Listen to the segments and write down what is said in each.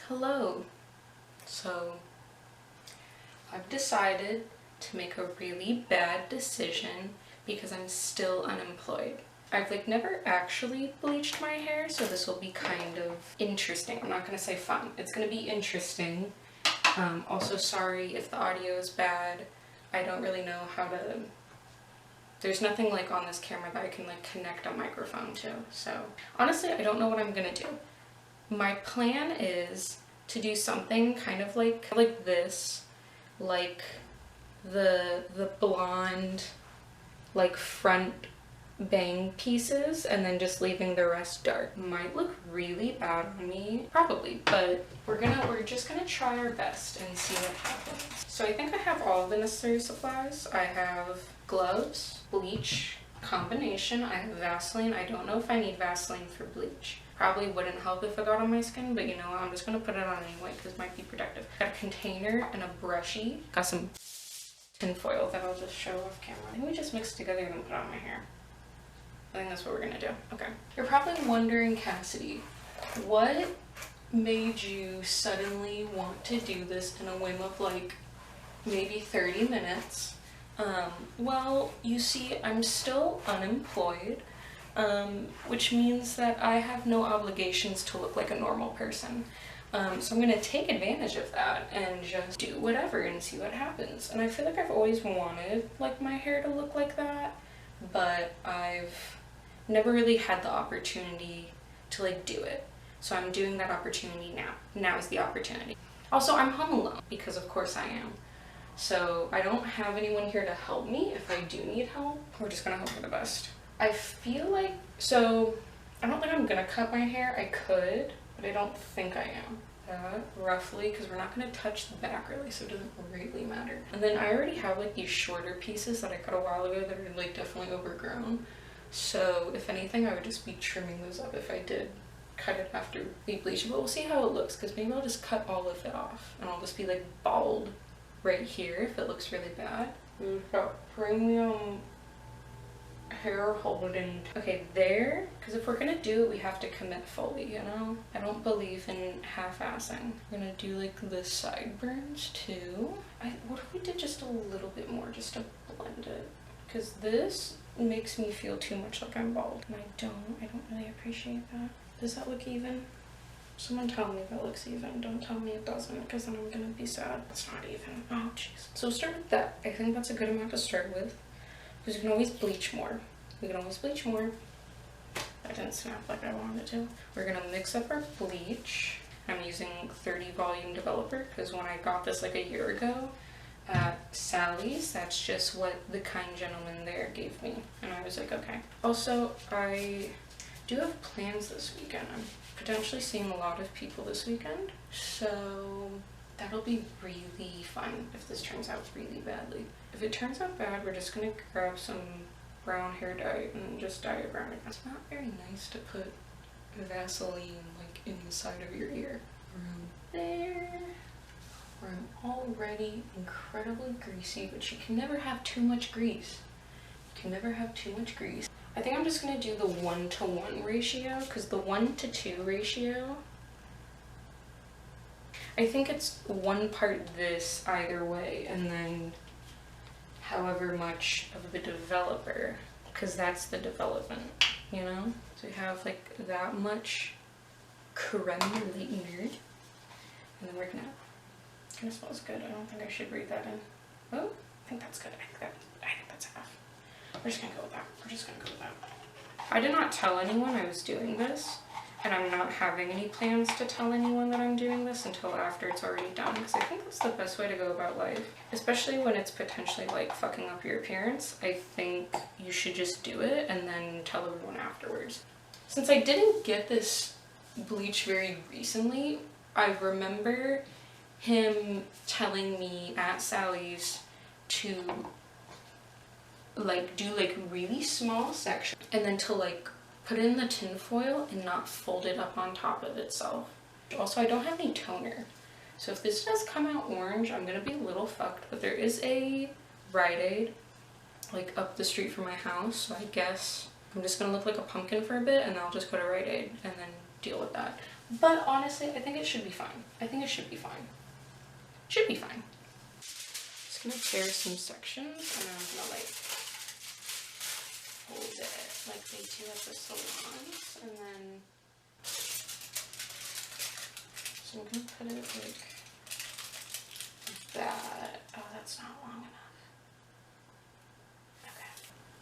Hello. So I've decided to make a really bad decision because I'm still unemployed. I've never actually bleached my hair, so this will be kind of interesting. I'm not gonna say fun. It's gonna be interesting. Also sorry if the audio is bad. I don't really know how to, there's nothing on this camera that I can connect a microphone to. So honestly, I don't know what I'm gonna do. My plan is to do something kind of like this, like the blonde front bang pieces, and then just leaving the rest dark. Might look really bad on me, probably, but we're just gonna try our best and see what happens. So I think I have all the necessary supplies. I have gloves, bleach combination, I have Vaseline. I don't know if I need Vaseline for bleach. Probably wouldn't help if it got on my skin, but you know what, I'm just gonna put it on anyway because it might be protective. Got a container and a brushy. Got some tin foil that I'll just show off camera. I think we just mix it together and put it on my hair. I think that's what we're gonna do. Okay. You're probably wondering, Cassidy, what made you suddenly want to do this in a whim of maybe 30 minutes? Well, you see, I'm still unemployed, which means that I have no obligations to look like a normal person. So I'm gonna take advantage of that and just do whatever and see what happens. And I feel like I've always wanted my hair to look like that, but I've never really had the opportunity to do it. So I'm doing that opportunity now. Now is the opportunity. Also, I'm home alone because of course I am. So I don't have anyone here to help me if I do need help. We're just gonna hope for the best. I feel so I don't think I'm gonna cut my hair. I could, but I don't think I am. Roughly, because we're not gonna touch the back really, so it doesn't really matter. And then I already have these shorter pieces that I cut a while ago that are definitely overgrown. So if anything, I would just be trimming those up if I did cut it after we bleach it. But we'll see how it looks, because maybe I'll just cut all of it off and I'll just be bald right here if it looks really bad. We've got premium hair holding. Okay, there, because if we're gonna do it, we have to commit fully, you know? I don't believe in half-assing. We're gonna do the sideburns too. What if we did just a little bit more just to blend it? Because this makes me feel too much like I'm bald, and I don't really appreciate that. Does that look even? Someone tell me that looks even. Don't tell me it doesn't, because then I'm gonna be sad. It's not even. Oh, jeez. So we'll start with that. I think that's a good amount to start with, because we can always bleach more. We can always bleach more. That didn't snap like I wanted it to. We're gonna mix up our bleach. I'm using 30 volume developer, because when I got this a year ago at Sally's, that's just what the kind gentleman there gave me. And I was okay. Also, I do have plans this weekend. I'm potentially seeing a lot of people this weekend, so that'll be really fun if this turns out really badly. If it turns out bad, we're just gonna grab some brown hair dye and just dye it brown again. It's not very nice to put Vaseline inside of your ear. Around there, where I'm already incredibly greasy, but you can never have too much grease. You can never have too much grease. I think I'm just gonna do the 1-to-1 ratio, because the 1-to-2 ratio, I think it's 1 part this either way, and then however much of the developer, because that's the development, you know? So we have that much creme lightener, and then we're gonna, it kind of smells good. I don't think I should breathe that in. Oh, I think that's good. I think that's half. We're just gonna go with that. We're just gonna go with that. I did not tell anyone I was doing this, and I'm not having any plans to tell anyone that I'm doing this until after it's already done, because I think that's the best way to go about life, especially when it's potentially fucking up your appearance. I think you should just do it and then tell everyone afterwards. Since I didn't get this bleach very recently, I remember him telling me at Sally's to do really small sections, and then to put it in the tin foil and not fold it up on top of itself. Also, I don't have any toner, so if this does come out orange, I'm gonna be a little fucked, but there is a Rite Aid up the street from my house, so I guess I'm just gonna look like a pumpkin for a bit, and I'll just go to Rite Aid and then deal with that. But honestly, I think it should be fine. I think it should be fine. Should be fine. Just gonna tear some sections and I'm gonna like hold it like they do at the salons, and then so I'm gonna put it like that. Oh, that's not long enough. Okay.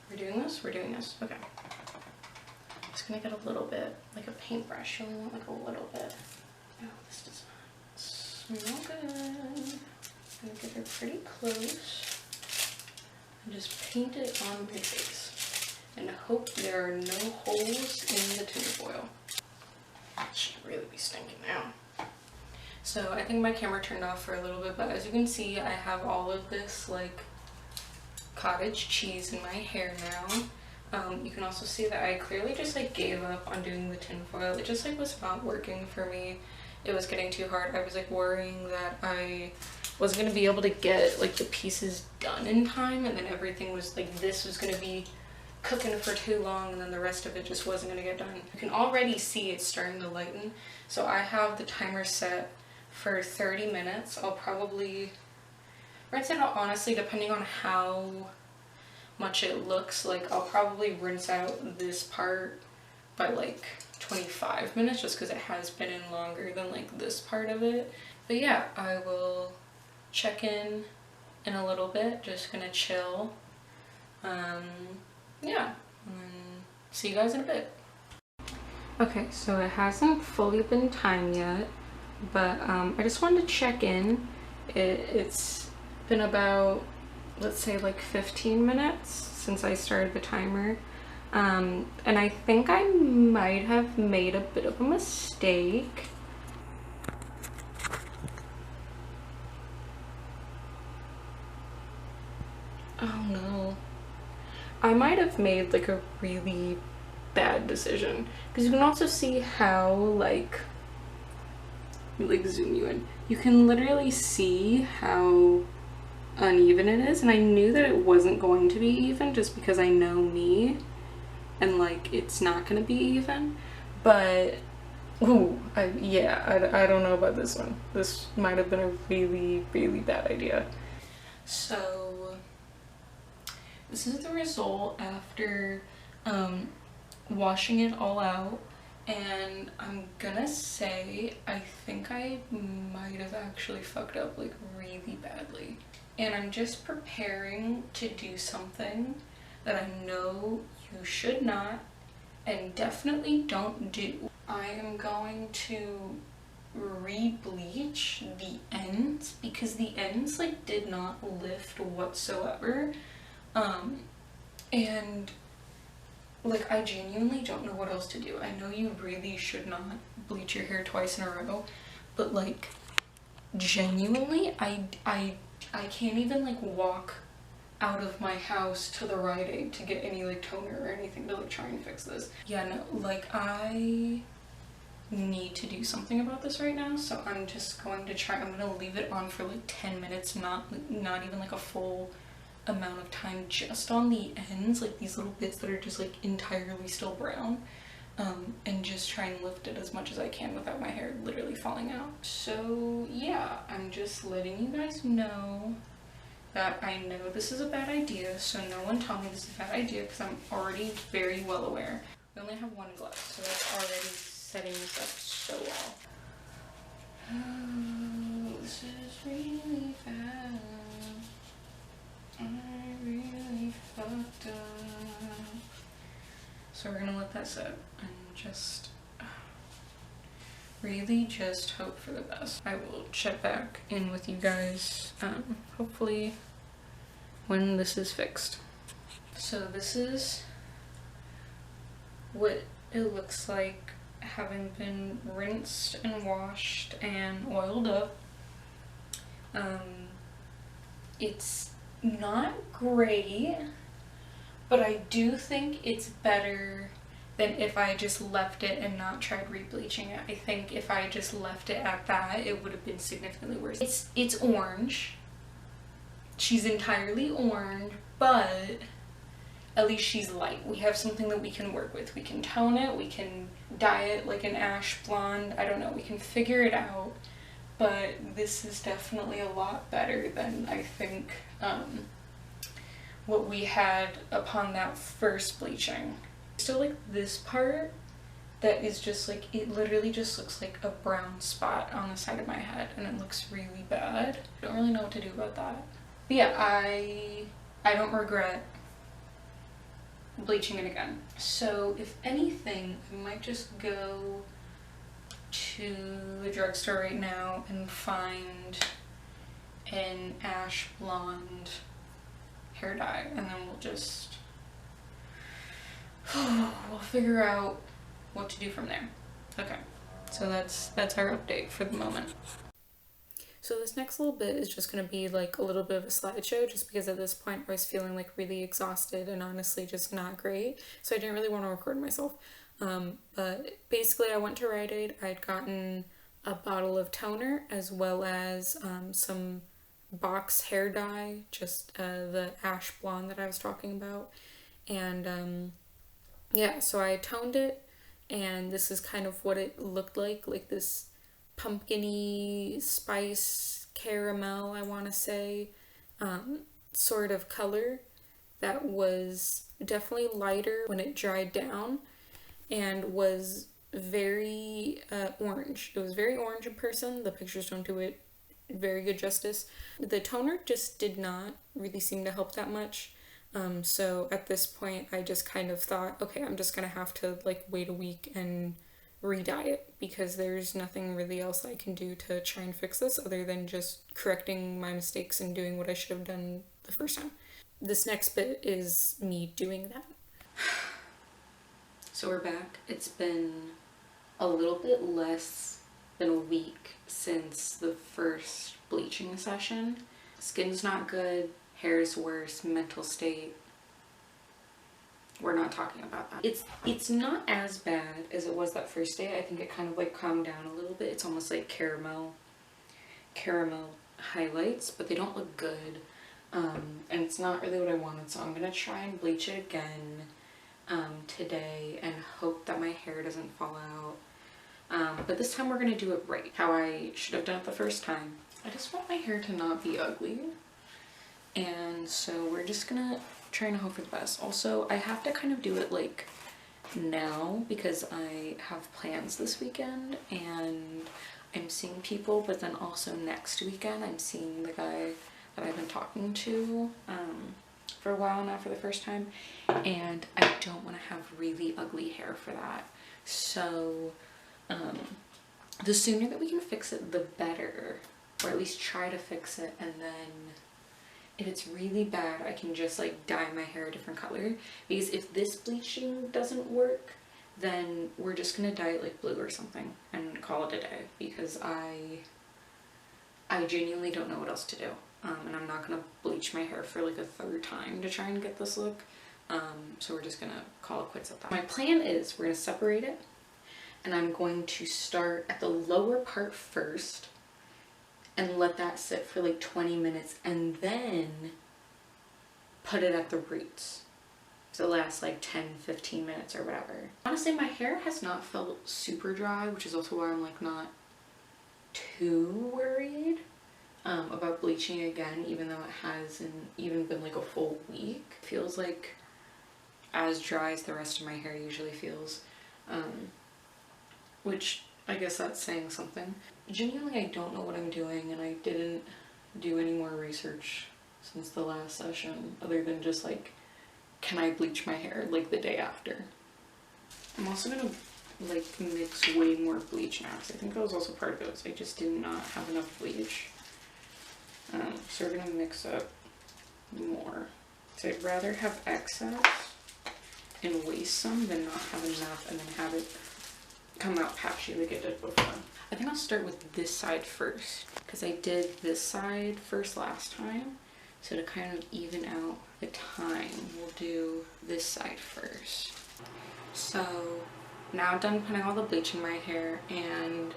We're doing this? We're doing this. Okay. Just gonna get a little bit, like a paintbrush. You only want like a little bit. Oh, this does not smell good. I'm gonna get her pretty close and just paint it on my face and hope there are no holes in the tinfoil. It should really be stinking now. So I think my camera turned off for a little bit, but as you can see, I have all of this like cottage cheese in my hair now. You can also see that I clearly just like gave up on doing the tinfoil. It just like was not working for me. It was getting too hard. I was like worrying that I wasn't gonna be able to get like the pieces done in time, and then everything was like, this was gonna be cooking for too long, and then the rest of it just wasn't gonna get done. You can already see it's starting to lighten. So I have the timer set for 30 minutes. I'll probably rinse it out, honestly, depending on how much it looks like. I'll probably rinse out this part by like 25 minutes just because it has been in longer than like this part of it. But yeah, I will check in a little bit. Just gonna chill. Yeah, and see you guys in a bit. Okay, so it hasn't fully been time yet, but I just wanted to check in. It's been about, let's say like 15 minutes since I started the timer, and I think I might have made a bit of a mistake. Oh no. I might have made like a really bad decision, because you can also see how like zoom you in. You can literally see how uneven it is, and I knew that it wasn't going to be even just because I know me and like it's not gonna be even. But ooh, I don't know about this one. This might have been a really bad idea. So this is the result after washing it all out, and I'm gonna say I think I might have actually fucked up like really badly, and I'm just preparing to do something that I know you should not and definitely don't do. I am going to re-bleach the ends because the ends like did not lift whatsoever, and like I genuinely don't know what else to do. I know you really should not bleach your hair twice in a row, but like genuinely I can't even like walk out of my house to the Rite Aid to get any like toner or anything to like try and fix this. Yeah, no, like I need to do something about this right now, so I'm just going to try. I'm gonna leave it on for like 10 minutes, not even like a full amount of time, just on the ends, like these little bits that are just like entirely still brown, and just try and lift it as much as I can without my hair literally falling out. So yeah, I'm just letting you guys know that I know this is a bad idea, so no one tell me this is a bad idea because I'm already very well aware. We only have one glove, so that's already setting this up so well. Oh, this is really bad. I really fucked up. So we're gonna let that sit and just really just hope for the best. I will check back in with you guys hopefully when this is fixed. So this is what it looks like having been rinsed and washed and oiled up. It's not great, but I do think it's better than if I just left it and not tried re-bleaching it. I think if I just left it at that, it would have been significantly worse. It's orange. She's entirely orange, but at least she's light. We have something that we can work with. We can tone it, we can dye it like an ash blonde, I don't know, we can figure it out. But this is definitely a lot better than I think what we had upon that first bleaching. Still like this part that is just like, it literally just looks like a brown spot on the side of my head and it looks really bad. I don't really know what to do about that. But yeah, I don't regret bleaching it again. So if anything, I might just go to the drugstore right now and find an ash blonde hair dye, and then we'll figure out what to do from there. Okay, so that's our update for the moment. So this next little bit is just going to be like a little bit of a slideshow, just because at this point I was feeling like really exhausted and honestly just not great, so I didn't really want to record myself. But basically I went to Rite Aid. I'd gotten a bottle of toner as well as some box hair dye, just the ash blonde that I was talking about. And yeah, so I toned it, and this is kind of what it looked like this pumpkin-y spice caramel, I want to say, sort of color that was definitely lighter when it dried down and was very orange. It was very orange in person. The pictures don't do it very good justice. The toner just did not really seem to help that much. So at this point I just kind of thought, okay, I'm just gonna have to like wait a week and re-dye it, because there's nothing really else I can do to try and fix this other than just correcting my mistakes and doing what I should have done the first time. This next bit is me doing that. So we're back. It's been a little bit less than a week since the first bleaching session. Skin's not good, hair's worse, mental state. We're not talking about that. It's not as bad as it was that first day. I think it kind of like calmed down a little bit. It's almost like caramel highlights, but they don't look good. And it's not really what I wanted, so I'm gonna try and bleach it again today and hope that my hair doesn't fall out. But this time we're gonna do it right, how I should have done it the first time. I just want my hair to not be ugly, and so we're just gonna try and hope for the best. Also, I have to kind of do it like now because I have plans this weekend and I'm seeing people, but then also next weekend I'm seeing the guy that I've been talking to for a while now for the first time, and I don't want to have really ugly hair for that. So the sooner that we can fix it, the better, or at least try to fix it, and then if it's really bad, I can just like dye my hair a different color, because if this bleaching doesn't work, then we're just gonna dye it like blue or something and call it a day, because I genuinely don't know what else to do. And I'm not gonna bleach my hair for like a third time to try and get this look. So we're just gonna call it quits at that. My plan is we're gonna separate it, and I'm going to start at the lower part first and let that sit for like 20 minutes and then put it at the roots. So it lasts like 10-15 minutes or whatever. Honestly, my hair has not felt super dry, which is also why I'm like not too worried about bleaching again, even though it hasn't even been like a full week. It feels like as dry as the rest of my hair usually feels, which I guess that's saying something. Genuinely, I don't know what I'm doing, and I didn't do any more research since the last session other than just like, can I bleach my hair like the day after? I'm also gonna like mix way more bleach now, because I think that was also part of it, so I just did not have enough bleach. So we're gonna mix up more. So I'd rather have excess and waste some than not have enough and then have it come out patchy like it did before. I think I'll start with this side first, because I did this side first last time. So to kind of even out the time, we'll do this side first. So now I'm done putting all the bleach in my hair, and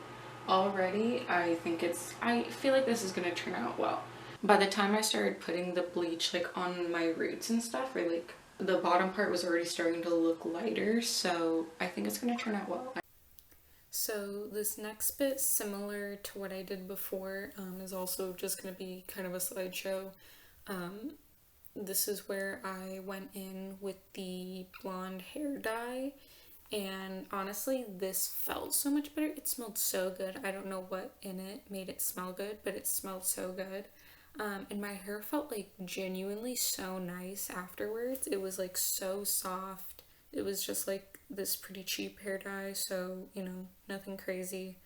already I feel like this is gonna turn out well. By the time I started putting the bleach like on my roots and stuff, or like the bottom part was already starting to look lighter, so I think it's gonna turn out well. So this next bit, similar to what I did before, is also just gonna be kind of a slideshow. This is where I went in with the blonde hair dye, and honestly this felt so much better. It smelled so good. I don't know what in it made it smell good, but it smelled so good. And my hair felt like genuinely so nice afterwards. It was like so soft. It was just like this pretty cheap hair dye, so you know, nothing crazy.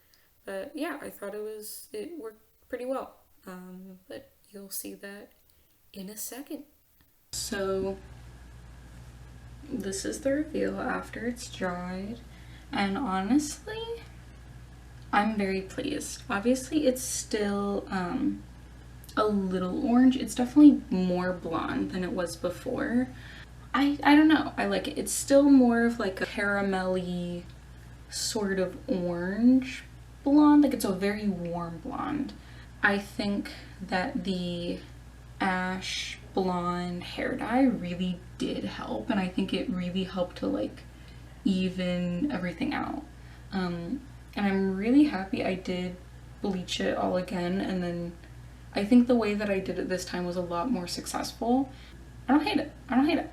But yeah, I thought it worked pretty well. But you'll see that in a second. So this is the reveal after it's dried, and honestly, I'm very pleased. Obviously, it's still a little orange. It's definitely more blonde than it was before. I don't know. I like it. It's still more of like a caramelly sort of orange blonde. Like it's a very warm blonde. I think that the ash blonde hair dye really did help, and I think it really helped to like even everything out. And I'm really happy I did bleach it all again, and then I think the way that I did it this time was a lot more successful. I don't hate it. I don't hate it.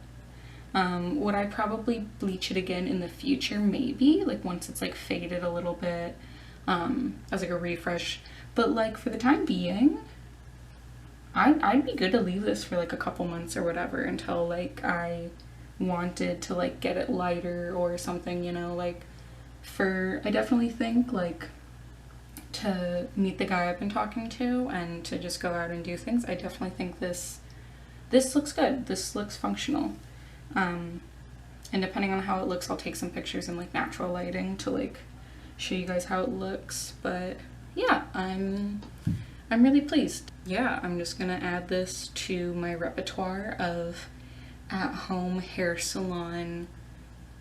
Would I probably bleach it again in the future? Maybe, like once it's like faded a little bit, as like a refresh. But like for the time being, I'd be good to leave this for like a couple months or whatever until like I wanted to like get it lighter or something, you know, like I definitely think like to meet the guy I've been talking to and to just go out and do things, I definitely think this looks good. This looks functional. And depending on how it looks, I'll take some pictures in like natural lighting to like show you guys how it looks. But yeah, I'm really pleased. Yeah, I'm just gonna add this to my repertoire of at-home hair salon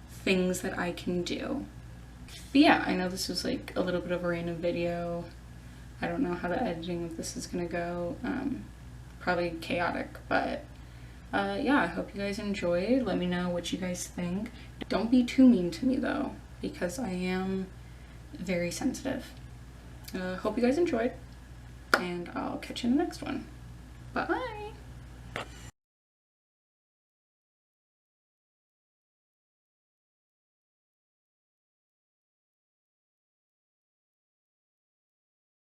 things that I can do. But yeah, I know this was like a little bit of a random video. I don't know how the editing of this is gonna go. Probably chaotic, but yeah, I hope you guys enjoyed. Let me know what you guys think. Don't be too mean to me though, because I am very sensitive. Hope you guys enjoyed, and I'll catch you in the next one.